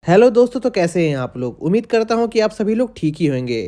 Hello दोस्तों, तो कैसे हैं आप लोग। उम्मीद करता हूं कि आप सभी लोग ठीक ही होंगे।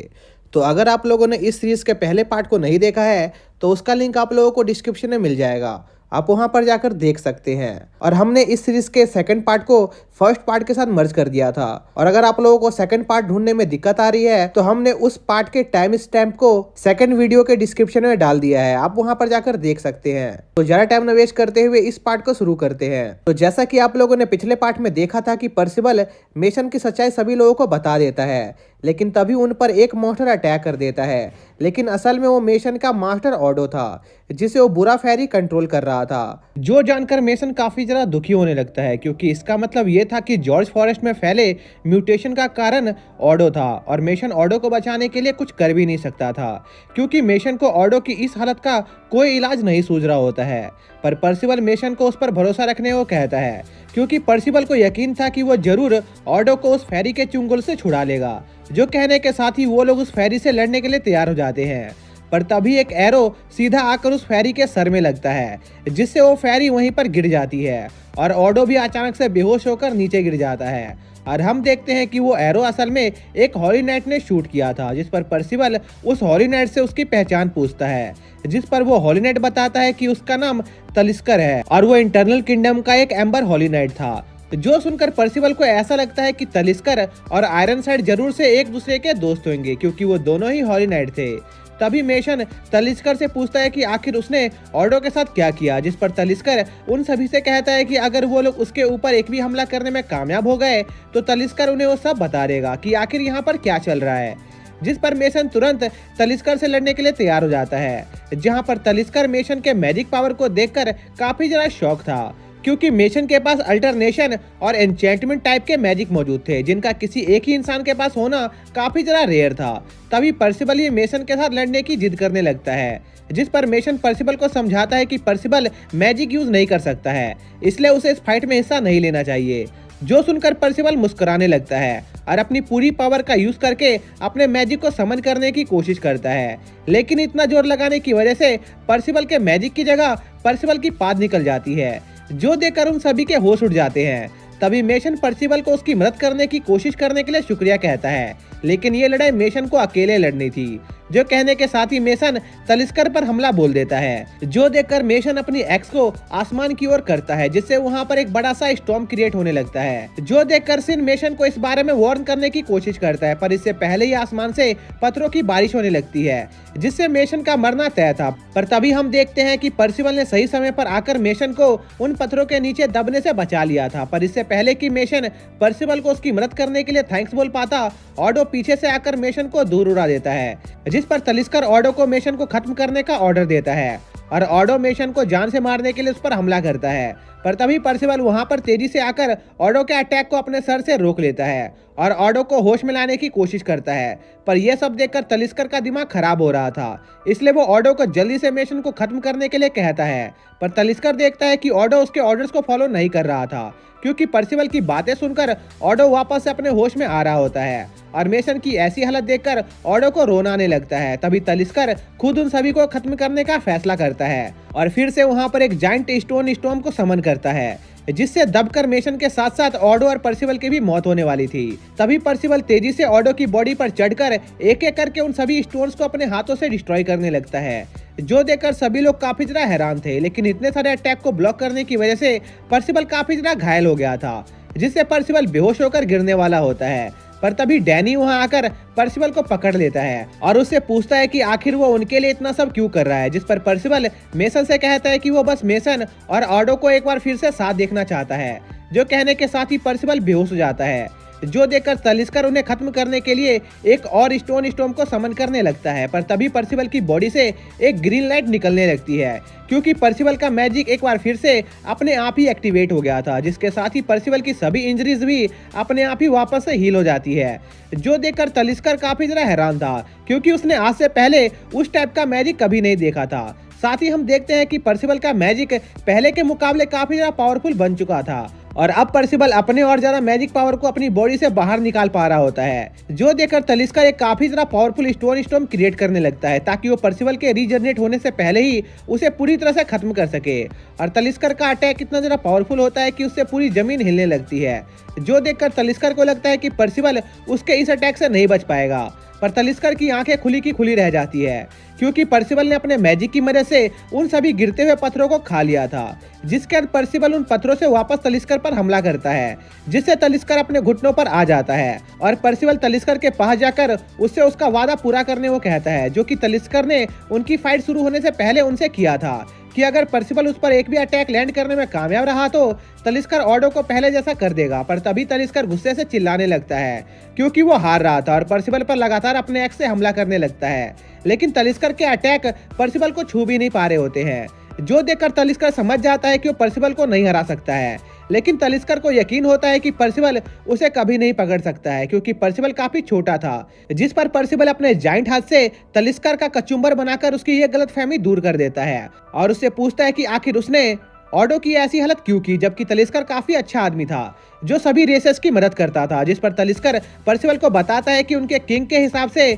तो अगर आप लोगों ने इस सीरीज़ के पहले पार्ट को नहीं देखा है तो उसका लिंक आप लोगों को डिस्क्रिप्शन में मिल जाएगा। आप वहां पर जाकर देख सकते हैं। और हमने इस सीरीज़ के सेकंड पार्ट को फर्स्ट पार्ट के साथ मर्ज कर दिया था। और अगर आप लोगों को सेकंड पार्ट ढूंढने में दिक्कत आ रही है तो हमने उस पार्ट के टाइम स्टैम्प को सेकंड वीडियो के डिस्क्रिप्शन में डाल दिया है। आप वहां पर जाकर देख सकते हैं। तो ज्यादा टाइम न वेस्ट करते हुए इस पार्ट को शुरू करते हैं। तो जैसा कि आप लोगों ने पिछले पार्ट में देखा था कि पर्सिबल मेसन की सच्चाई सभी लोगों को बता देता है, लेकिन तभी उन पर एक मॉन्स्टर अटैक कर देता है। लेकिन असल में वो मेसन का मास्टर ऑडो था, जिसे वो बुरा फेरी कंट्रोल कर रहा था। जो जानकर मेसन काफी ज्यादा दुखी होने लगता है, क्योंकि इसका मतलब ये था कि जॉर्ज फॉरेस्ट में फैले म्यूटेशन का कारण ऑडो था और मेसन ऑडो को बचाने के लिए कुछ कर भी नहीं सकता था, क्योंकि मेसन को ऑडो की इस हालत का कोई इलाज नहीं सूझ रहा होता है। पर पर्सिबल मेसन को उस पर भरोसा रखने को कहता है, क्योंकि पर्सिबल को यकीन था कि वो जरूर ऑडो को उस फेरी के चुंगल से छुड़ा लेगा। जो कहने के साथ ही वो लोग उस फेरी से लड़ने के लिए तैयार हो जाते हैं। पर तभी एक एरो सीधा आकर उस फेरी के सर में लगता है, जिससे वो फेरी वहीं पर गिर जाती है और ऑडो भी अचानक से बेहोश होकर नीचे गिर जाता है। और हम देखते हैं कि वो एरो असल में एक हॉली नाइट ने शूट किया था, जिस पर पर्सिबल उस हॉली नाइट से उसकी पहचान पूछता है, जिस पर वो हॉली नाइट बताता है कि उसका नाम तलिस्कर है और वो इंटरनल किंगडम का एक एम्बर हॉली नाइट था। जो सुनकर पर्सिबल को ऐसा लगता है कि तलिस्कर और आयरनसाइड जरूर से एक दूसरे के दोस्त होंगे, क्योंकि वो दोनों ही हॉली नाइट थे। तभी मेसन तलिस्कर से पूछता है कि आखिर उसने ऑडो के साथ क्या किया, जिस पर तलिस्कर उन सभी से कहता है कि अगर वो लोग उसके ऊपर एक भी हमला करने में कामयाब हो गए तो तलिस्कर उन्हें वो सब बता देगा कि आखिर यहाँ पर क्या चल रहा है। जिस पर मेसन तुरंत तलिस्कर से लड़ने के लिए तैयार हो जाता है, जहाँ पर तलिस्कर मेसन के मैजिक पावर को देखकर काफी ज्यादा शौक था, क्योंकि मेसन के पास अल्टरनेशन और एन्चेंटमेंट टाइप के मैजिक मौजूद थे, जिनका किसी एक ही इंसान के पास होना काफी ज्यादा रेयर था। तभी पर्सिबल ये मेसन के साथ लड़ने की जिद करने लगता है, जिस पर मेसन पर्सिबल को समझाता है कि पर्सिबल मैजिक यूज नहीं कर सकता है, इसलिए उसे इस फाइट में हिस्सा नहीं लेना चाहिए। जो सुनकर पर्सिबल मुस्कुराने लगता है और अपनी पूरी पावर का यूज करके अपने मैजिक को समन करने की कोशिश करता है, लेकिन इतना जोर लगाने की वजह से पर्सिबल के मैजिक की जगह पर्सिबल की पाद निकल जाती है, जो देखकर उन सभी के होश उड़ जाते हैं। तभी मेसन पर्सिबल को उसकी मदद करने की कोशिश करने के लिए शुक्रिया कहता है, लेकिन ये लड़ाई मेसन को अकेले लड़नी थी। जो कहने के साथ ही मेसन तलिस्कर पर हमला बोल देता है, जो देखकर मेसन अपनी एक्स को आसमान की ओर करता है, जिससे वहां पर एक बड़ा सा स्टॉर्म क्रिएट होने लगता है। जो देखकर सिन मेसन को इस बारे में वार्न करने की कोशिश करता है, पर इससे पहले ही आसमान से पत्थरों की बारिश होने लगती है, जिससे मेसन का मरना तय था। पर तभी हम देखते हैं कि पर्सिबल ने सही समय पर आकर मेसन को उन पत्थरों के नीचे दबने से बचा लिया था। पर इससे पहले कि मेसन पर्सिबल को उसकी मदद करने के लिए थैंक्स बोल पाता, ऑडो पीछे से आकर मेसन को दूर उड़ा देता है, जिस पर तलिस्कर ऑडो को मेसन को खत्म करने का ऑर्डर देता है और ऑडो मेसन को जान से मारने के लिए उस पर हमला करता है। पर तभी पर्सिबल वहां पर तेजी से आकर ऑडो के अटैक को अपने सर से रोक लेता है और ऑडो को होश में लाने की कोशिश करता है। पर यह सब देखकर तलिस्कर का दिमाग खराब हो रहा था, इसलिए वो ऑडो को जल्दी से मेसन को खत्म करने के लिए कहता है। पर तलिस्कर देखता है कि ऑडो उसके ऑर्डर्स को फॉलो नहीं कर रहा था, क्योंकि पर्सिबल की बातें सुनकर ऑडो वापस से अपने होश में आ रहा होता है और मेसन की ऐसी हालत देखकर ऑडो को रोना आने लगता है। तभी तलिस्कर खुद उन सभी को खत्म करने का फैसला करता है और फिर से वहां पर एक जाइंट स्टोन स्टॉर्म को समन करता है, जिससे दबकर मेसन के साथ साथ ऑडो और पर्सिबल की भी मौत होने वाली थी। तभी पर्सिबल तेजी से ऑडो की बॉडी पर चढ़कर एक एक करके उन सभी स्टोन्स को अपने हाथों से डिस्ट्रॉय करने लगता है, जो देखकर सभी लोग काफी ज्यादा हैरान थे। लेकिन इतने सारे अटैक को ब्लॉक करने की वजह से पर्सिबल काफी ज्यादा घायल हो गया था, जिससे पर्सिबल बेहोश होकर गिरने वाला होता है। पर तभी डैनी वहां आकर पर्सिबल को पकड़ लेता है और उससे पूछता है कि आखिर वो उनके लिए इतना सब क्यों कर रहा है, जिस पर पर्सिबल मेसन से कहता है कि वो बस मेसन और ऑडो को एक बार फिर से साथ देखना चाहता है। जो कहने के साथ ही पर्सिबल बेहोश हो जाता है, जो देखकर तलिस्कर उन्हें खत्म करने के लिए एक और स्टोन स्टॉर्म को समन करने लगता है। पर तभी पर्सिबल की बॉडी से एक ग्रीन लाइट निकलने लगती है, क्योंकि पर्सिबल का मैजिक एक बार फिर से अपने आप ही एक्टिवेट हो गया था, जिसके साथ ही पर्सिबल की सभी इंजरीज भी अपने आप ही वापस से हील हो जाती है। जो देखकर तलिस्कर काफी ज्यादा हैरान था, क्योंकि उसने आज से पहले उस टाइप का मैजिक कभी नहीं देखा था। साथ ही हम देखते हैं कि पर्सिबल का मैजिक पहले के मुकाबले काफी ज्यादा पावरफुल बन चुका था और अब पर्सिबल अपने और ज्यादा मैजिक पावर को अपनी बॉडी से बाहर निकाल पा रहा होता है, जो देखकर तलिस्कर एक काफी ज्यादा पावरफुल स्टोन क्रिएट करने लगता है ताकि वो पर्सिबल के रीजनरेट होने से पहले ही उसे पूरी तरह से खत्म कर सके। और तलिस्कर का अटैक इतना ज्यादा पावरफुल होता है कि उससे पूरी जमीन हिलने लगती है, जो देखकर तलिस्कर को लगता है कि पर्सिबल उसके इस अटैक से नहीं बच पाएगा। पर तलिस्कर की आंखें खुली की खुली रह जाती है क्योंकि पर्सिबल ने अपने मैजिक की मदद से उन सभी गिरते हुए पत्थरों को खा लिया था, जिसके बाद पर्सिबल उन पत्थरों से वापस तलिस्कर पर हमला करता है, जिससे तलिस्कर अपने घुटनों पर आ जाता है। और पर्सिबल तलिस्कर के पास जाकर उससे उसका वादा पूरा करने को कहता है, जो कि तलिस्कर ने उनकी फाइट शुरू होने से पहले उनसे किया था कि अगर पर्सिबल उस पर एक भी अटैक लैंड करने में कामयाब रहा तो तलिस्कर ऑडो को पहले जैसा कर देगा। पर तभी तलिस्कर गुस्से से चिल्लाने लगता है क्योंकि वो हार रहा था और पर्सिबल पर लगातार अपने एक्स से हमला करने लगता है, लेकिन तलिस्कर के अटैक पर्सिबल को छू भी नहीं पा रहे होते हैं, जो देखकर तलिस्कर समझ जाता है कि वो पर्सिबल को नहीं हरा सकता है। लेकिन तलिस्कर को यकीन होता है कि पर्सिबल उसे कभी नहीं पकड़ सकता है क्योंकि पर्सिबल काफी छोटा था, जिस पर पर्सिबल अपने जाइंट हाथ से तलिस्कर का कचुम्बर बनाकर उसकी ये गलतफहमी दूर कर देता है और उससे पूछता है कि आखिर उसने ऑडो की ऐसी हालत क्यों की, जबकि तलिस्कर काफी अच्छा आदमी था जो सभी रेसेस की मदद करता था। जिस पर तलिस्कर पर्सिबल को बताता है कि उनके किंग के हिसाब से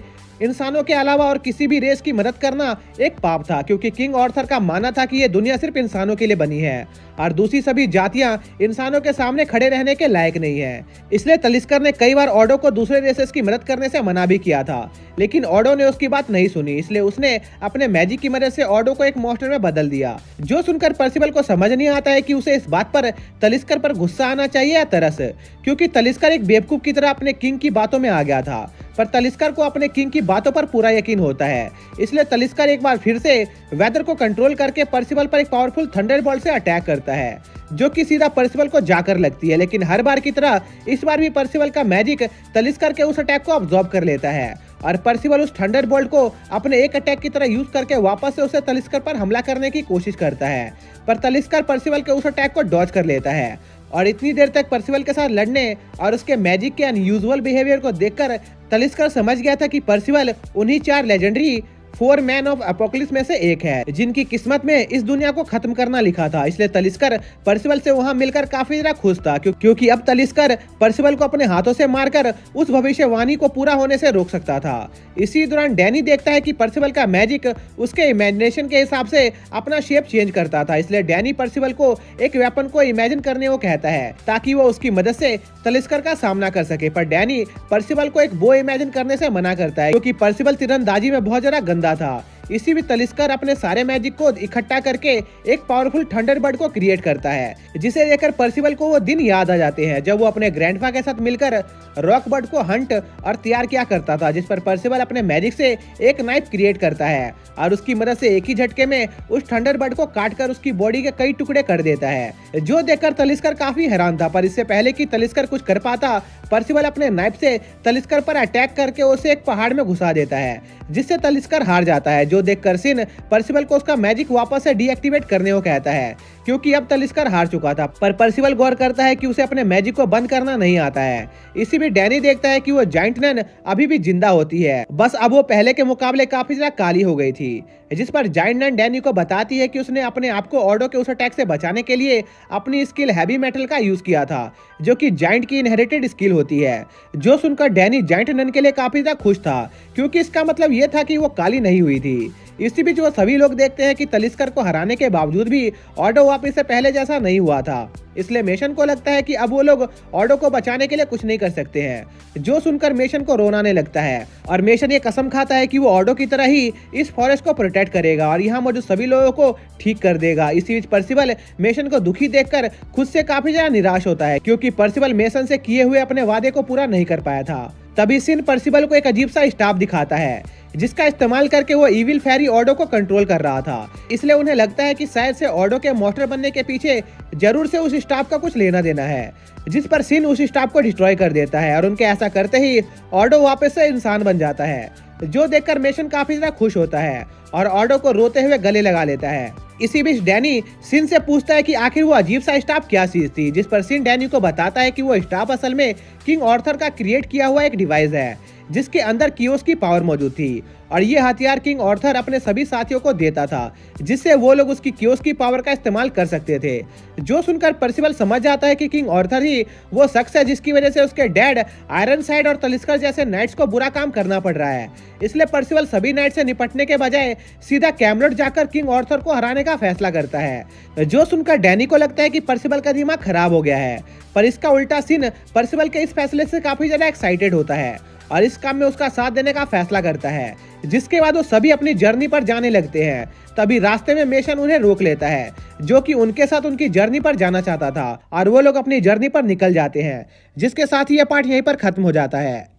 इंसानों के अलावा और किसी भी रेस की मदद करना एक पाप था, क्योंकि किंग ऑर्थर का मानना था कि यह दुनिया सिर्फ इंसानों के लिए बनी है और दूसरी सभी जातियां इंसानों के सामने खड़े रहने के लायक नहीं है। इसलिए तलिस्कर ने कई बार ऑडो को दूसरे रेसेस की मदद करने से मना भी किया था, लेकिन ऑडो ने उसकी बात नहीं सुनी। इसलिए उसने अपने मैजिक की मदद से ऑडो को एक मॉन्स्टर में बदल दिया, जो सुनकर पर्सिबल को समझ नहीं आता है कि उसे इस बात पर तलिस्कर पर गुस्सा आना चाहिए या तरस, क्योंकि तलिस्कर एक बेवकूफ की तरह अपने किंग की बातों में आ गया था। पर तलिस्कर को अपने किंग की बातों पर पूरा यकीन होता है, इसलिए तलिस्कर एक बार फिर से वेदर को कंट्रोल करके पर्सिबल पर एक पावरफुल थंडरबोल्ट से अटैक करता है, जो कि सीधा पर्सिबल को जाकर लगती है। लेकिन हर बार की तरह इस बार भी पर्सिबल का मैजिक तलिस्कर के उस अटैक को अब्सॉर्ब कर लेता है और पर्सिबल उस थंडरबोल्ट को अपने एक अटैक की तरह यूज करके वापस से उसे तलिस्कर पर हमला करने की कोशिश करता है। पर तलिस्कर पर्सिबल के उस अटैक को डॉज कर लेता है और इतनी देर तक पर्सिबल के साथ लड़ने और उसके मैजिक के अनयूजुअल बिहेवियर को देखकर तलिस्कर समझ गया था कि पर्सिबल उन्हीं 4 लेजेंडरी 4 मैन ऑफ एपोकलिप्स में से एक है, जिनकी किस्मत में इस दुनिया को खत्म करना लिखा था। इसलिए तलिस्कर पर्सिबल से वहां मिलकर काफी ज्यादा खुश था क्योंकि अब तलिस्कर पर्सिबल को अपने हाथों से मारकर उस भविष्यवाणी को पूरा होने से रोक सकता था। इसी दौरान डैनी देखता है कि पर्सिबल का मैजिक उसके इमेजिनेशन के हिसाब से अपना शेप चेंज करता था। इसलिए डैनी पर्सिबल को एक वेपन को इमेजिन करने को कहता है ताकि वो उसकी मदद से तलिस्कर का सामना कर सके। पर डैनी पर्सिबल को एक बो इमेजिन करने से मना करता है क्योंकि पर्सिबल तीरंदाजी में बहुत ज्यादा गंदा था। इसी भी तलिस्कर अपने सारे मैजिक को इकट्ठा करके एक पावरफुल थंडरबर्ड को क्रिएट करता है, जिसे देखकर पर्सिबल को वो दिन याद आ जाते हैं जब वो अपने ग्रैंडफा के साथ मिलकर रॉकबर्ड को हंट और तैयार किया करता था। जिस पर पर्सिबल अपने मैजिक से एक नाइफ क्रिएट करता है और उसकी मदद से एक ही झटके में उस थंडरबर्ड को काटकर उसकी बॉडी के कई टुकड़े कर देता है, जो देखकर तलिस्कर काफी हैरान था। पर इससे पहले कि तलिस्कर कुछ कर पाता, पर्सिबल अपने नाइफ से तलिस्कर पर अटैक करके उसे एक पहाड़ में घुसा देता है, जिससे तलिस्कर हार जाता है। जो देखकर सिन पर्सिबल को उसका मैजिक वापस से डीएक्टिवेट करने को कहता है क्योंकि अब तलिस्कर हार चुका था। पर पर्सिबल गौर करता है कि उसे अपने मैजिक को बंद करना नहीं आता है। इसी भी डैनी देखता है कि वो जाइंट नन अभी भी जिंदा होती है, बस अब वो पहले के मुकाबले काफी ज्यादा काली हो गई थी। जिस पर जाइंट नन डैनी को बताती है कि उसने अपने आप को ऑडो के उस अटैक से बचाने के लिए अपनी स्किल हैवी मेटल का यूज किया था, जो कि जाइंट की इनहेरिटेड स्किल होती है। जो सुनकर डैनी जाइंट नन के लिए काफी ज्यादा खुश था क्योंकि इसका मतलब यह था कि वो काली नहीं हुई थी। इसी बीच वो सभी लोग देखते हैं कि तलिस्कर को हराने के बावजूद भी ऑडो वापस से पहले जैसा नहीं हुआ था, इसलिए मेशन को लगता है कि अब वो लोग ऑडो को बचाने के लिए कुछ नहीं कर सकते हैं। जो सुनकर मेशन को रोना आने लगता है और मेशन ये कसम खाता है कि वो ऑडो की तरह ही इस फॉरेस्ट को प्रोटेक्ट करेगा और यहाँ मौजूद सभी लोगों को ठीक कर देगा। इसी बीच पर्सिबल मेशन को दुखी देखकर खुद से काफी ज्यादा निराश होता है क्योंकि पर्सिबल मेशन से किए हुए अपने वादे को पूरा नहीं कर पाया था। तभी सिन पर्सिबल को एक अजीब सा स्टाफ दिखाता है जिसका इस्तेमाल करके वो इविल फेरी ऑडो को कंट्रोल कर रहा था। इसलिए उन्हें लगता है कि शायद से ऑडो के मॉन्स्टर बनने के पीछे जरूर से उस स्टाफ का कुछ लेना देना है, जिस पर सिन उस स्टाफ को डिस्ट्रॉय कर देता है और उनके ऐसा करते ही ऑडो वापस से इंसान बन जाता है। जो देखकर मेशन काफी ज्यादा खुश होता है और ऑडो को रोते हुए गले लगा लेता है। इसी बीच डैनी सिन से पूछता है कि आखिर वो अजीब सा स्टाफ क्या चीज थी, जिस पर सिन डैनी को बताता है कि वो स्टाफ असल में किंग ऑर्थर का क्रिएट किया हुआ एक डिवाइस है जिसके अंदर कियोस की पावर मौजूद थी और ये हथियार किंग आर्थर अपने सभी साथियों को देता था, जिससे वो लोग उसकी कियोस की पावर का इस्तेमाल कर सकते थे। जो सुनकर पर्सिबल समझ जाता है कि किंग आर्थर ही वो शख्स है जिसकी वजह से उसके डैड आयरनसाइड और तलिस्कर जैसे नाइट्स को बुरा काम करना पड़ रहा है। इसलिए पर्सिबल सभी नाइट से निपटने के बजाय सीधा कैमलोट जाकर किंग आर्थर को हराने का फैसला करता है। जो सुनकर डैनी को लगता है कि पर्सिबल का दिमाग खराब हो गया है, पर इसका उल्टा सीन पर्सिबल के इस फैसले से काफी ज्यादा एक्साइटेड होता है और इस काम में उसका साथ देने का फैसला करता है। जिसके बाद वो सभी अपनी जर्नी पर जाने लगते हैं। तभी रास्ते में मेशन उन्हें रोक लेता है, जो कि उनके साथ उनकी जर्नी पर जाना चाहता था और वो लोग अपनी जर्नी पर निकल जाते हैं। जिसके साथ ही यह पार्ट यहीं पर खत्म हो जाता है।